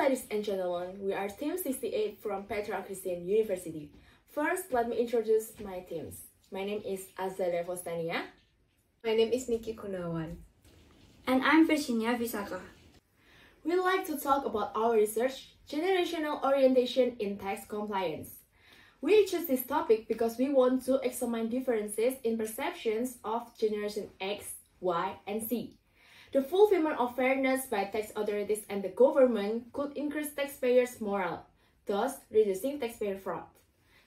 ladies and gentlemen, we are Team 68 from Petra Christian University. First, let me introduce my teams. My name is Azalea Fostania. My name is Nikki Kunawan. And I'm Virginia Visaka. We like to talk about our research, generational orientation in tax compliance. We chose this topic because we want to examine differences in perceptions of Generation X, Y, and Z. The fulfillment of fairness by tax authorities and the government could increase taxpayers' morale, thus reducing taxpayer fraud.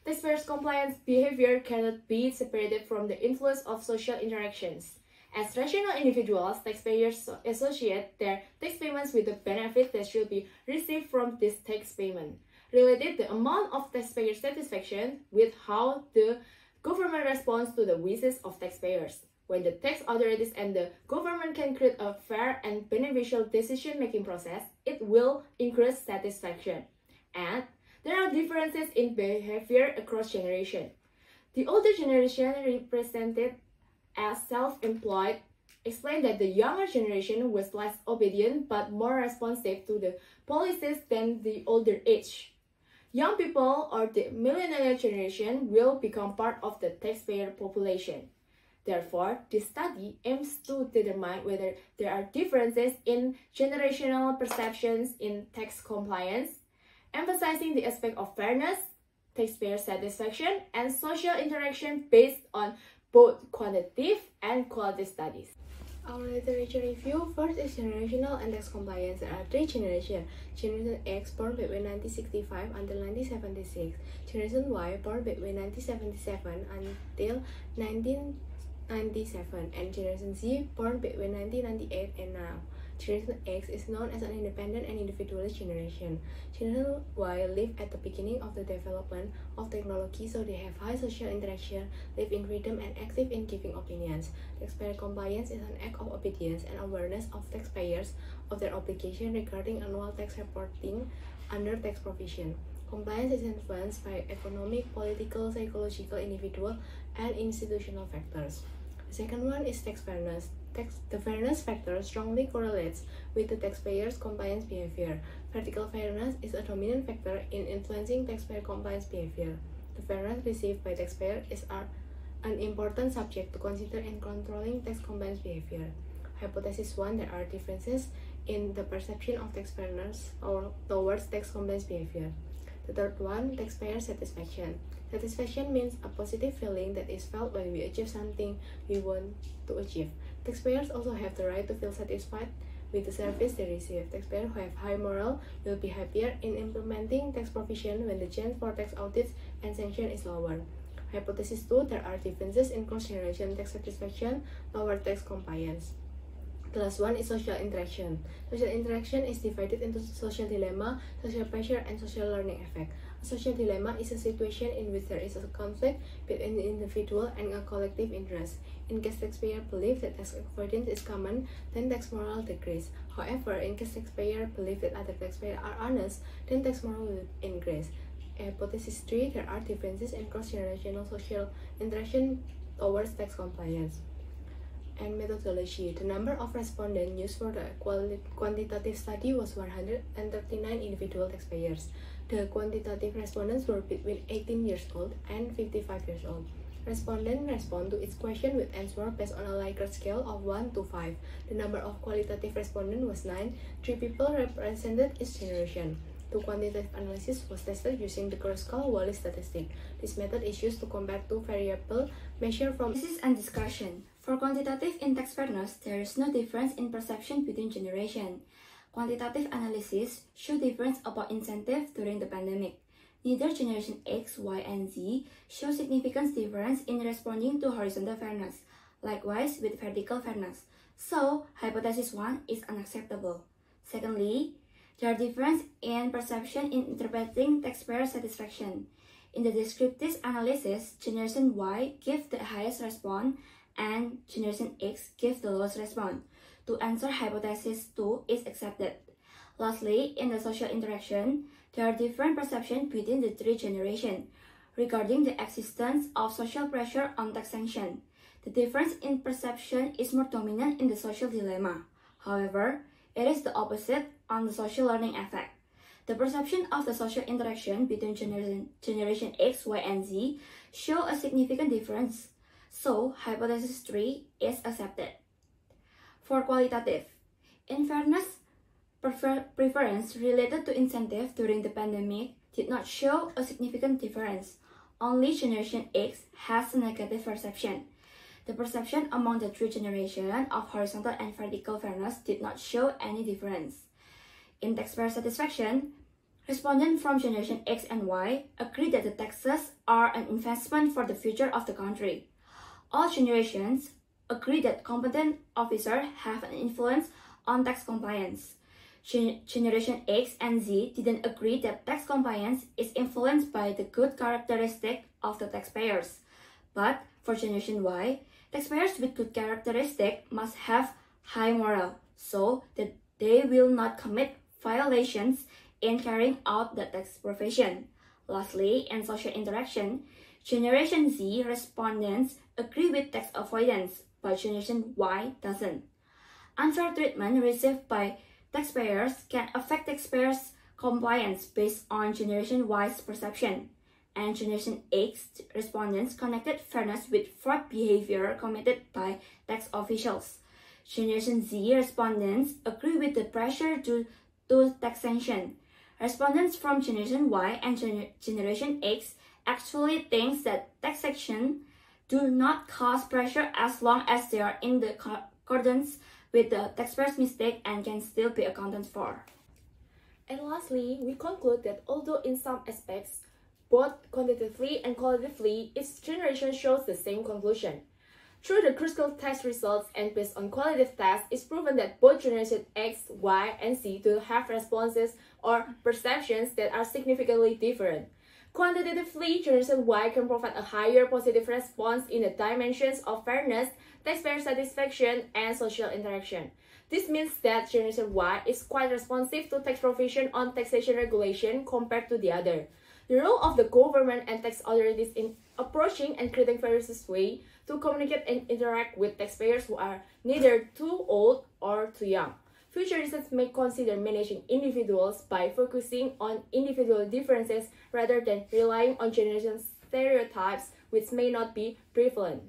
Taxpayers' compliance behavior cannot be separated from the influence of social interactions. As rational individuals, taxpayers associate their tax payments with the benefit that should be received from this tax payment, related the amount of taxpayer satisfaction with how the government responds to the wishes of taxpayers. When the tax authorities and the government can create a fair and beneficial decision-making process, it will increase satisfaction. And there are differences in behavior across generations. The older generation, represented as self-employed, explained that the younger generation was less obedient but more responsive to the policies than the older age. Young people or the millennial generation will become part of the taxpayer population. Therefore, this study aims to determine whether there are differences in generational perceptions in tax compliance, emphasizing the aspect of fairness, taxpayer satisfaction, and social interaction based on both quantitative and qualitative studies. Our literature review first is generational and tax compliance. There are three generations. Generation X born between 1965 until 1976. Generation Y born between 1977 until 1997. And Generation Z born between 1998 and now. Generation X is known as an independent and individualist generation. Generation Y live at the beginning of the development of technology, so they have high social interaction, live in freedom, and active in giving opinions. Taxpayer compliance is an act of obedience and awareness of taxpayers of their obligation regarding annual tax reporting under tax provision. Compliance is influenced by economic, political, psychological, individual, and institutional factors. The second one is tax fairness. The fairness factor strongly correlates with the taxpayer's compliance behavior. Vertical fairness is a dominant factor in influencing taxpayer compliance behavior. The fairness received by taxpayers is an important subject to consider in controlling tax compliance behavior. Hypothesis 1. There are differences in the perception of taxpayers towards tax compliance behavior. The third one, taxpayer satisfaction. Satisfaction means a positive feeling that is felt when we achieve something we want to achieve. Taxpayers also have the right to feel satisfied with the service they receive. Taxpayers who have high morale will be happier in implementing tax provision when the chance for tax audits and sanction is lower. Hypothesis 2. There are differences in cross-generation tax satisfaction toward tax compliance. The last one is social interaction. Social interaction is divided into social dilemma, social pressure, and social learning effect. A social dilemma is a situation in which there is a conflict between an individual and a collective interest. In case taxpayer believe that tax avoidance is common, then tax morale decrease. However, in case taxpayer believe that other taxpayers are honest, then tax morale will increase. Hypothesis 3. There are differences in cross-generational social interaction towards tax compliance. And methodology. The number of respondents used for the quantitative study was 139 individual taxpayers. The quantitative respondents were between 18 years old and 55 years old. Respondents respond to each question with answer based on a Likert scale of 1 to 5. The number of qualitative respondents was 9. 3 people represented each generation. The quantitative analysis was tested using the Kruskal-Wallis statistic. This method is used to compare two variable measures from Analysis and discussion. For quantitative in tax fairness, there is no difference in perception between generations. Quantitative analysis show difference about incentive during the pandemic. Neither Generation X, Y, and Z show significant difference in responding to horizontal fairness, likewise with vertical fairness. So, hypothesis 1 is unacceptable. Secondly, there are differences in perception in interpreting taxpayer satisfaction. In the descriptive analysis, Generation Y gives the highest response and Generation X gives the lowest response. To answer hypothesis 2 is accepted. Lastly, in the social interaction, there are different perceptions between the three generations regarding the existence of social pressure on tax sanction. The difference in perception is more dominant in the social dilemma. However, it is the opposite on the social learning effect. The perception of the social interaction between generation X, Y, and Z show a significant difference, so hypothesis 3 is accepted. For qualitative, in fairness, preference related to incentive during the pandemic did not show a significant difference. Only generation X has a negative perception. The perception among the three generations of horizontal and vertical fairness did not show any difference. In taxpayer satisfaction, respondents from generation X and Y agree that the taxes are an investment for the future of the country. All generations agree that competent officers have an influence on tax compliance. Generation X and Z didn't agree that tax compliance is influenced by the good characteristic of the taxpayers. But for Generation Y, taxpayers with good characteristic must have high moral, so that they will not commit violations in carrying out the tax profession. Lastly, in social interaction, Generation Z respondents agree with tax avoidance, but Generation Y doesn't. Unfair treatment received by taxpayers can affect taxpayers' compliance based on Generation Y's perception, and Generation X respondents connected fairness with fraud behavior committed by tax officials. Generation Z respondents agree with the pressure due to taxation. Respondents from Generation Y and Generation X actually think that taxation do not cause pressure as long as they are in the accordance with the taxpayer's mistake and can still be accounted for. And lastly, we conclude that although in some aspects, both quantitatively and qualitatively, each generation shows the same conclusion. Through the critical test results and based on qualitative tests, it's proven that both generation X, Y, and Z do have responses or perceptions that are significantly different. Quantitatively, Generation Y can provide a higher positive response in the dimensions of fairness, taxpayer satisfaction, and social interaction. This means that Generation Y is quite responsive to tax provision on taxation regulation compared to the other. The role of the government and tax authorities in approaching and creating various ways to communicate and interact with taxpayers who are neither too old or too young. Future research may consider managing individuals by focusing on individual differences rather than relying on generation stereotypes which may not be prevalent.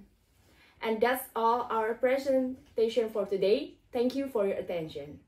And that's all our presentation for today. Thank you for your attention.